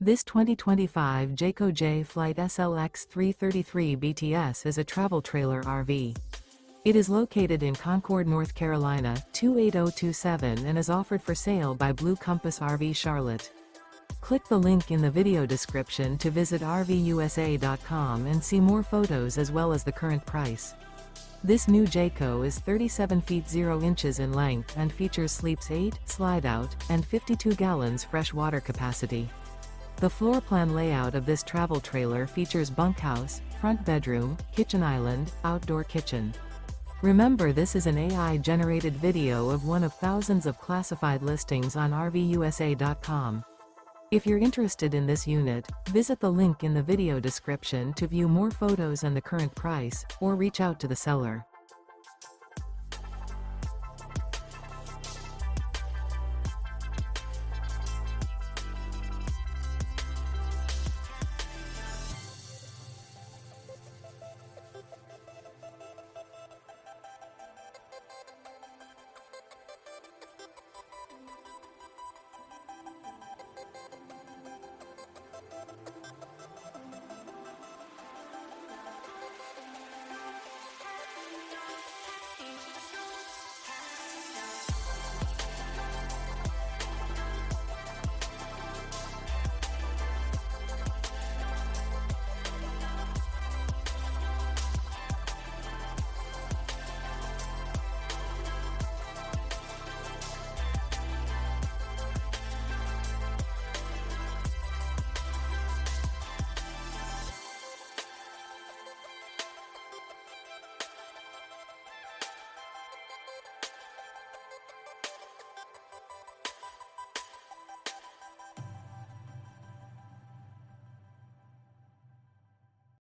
This 2025 Jayco Jay Flight SLX 333 BTS is a travel trailer RV. It is located in Concord, North Carolina, 28027 and is offered for sale by Blue Compass RV Charlotte. Click the link in the video description to visit RVUSA.com and see more photos as well as the current price. This new Jayco is 37 feet 0 inches in length and features sleeps 8, slide-out, and 52 gallons fresh water capacity. The floor plan layout of this travel trailer features bunkhouse, front bedroom, kitchen island, outdoor kitchen. Remember, this is an AI-generated video of one of thousands of classified listings on RVUSA.com. If you're interested in this unit, visit the link in the video description to view more photos and the current price, or reach out to the seller.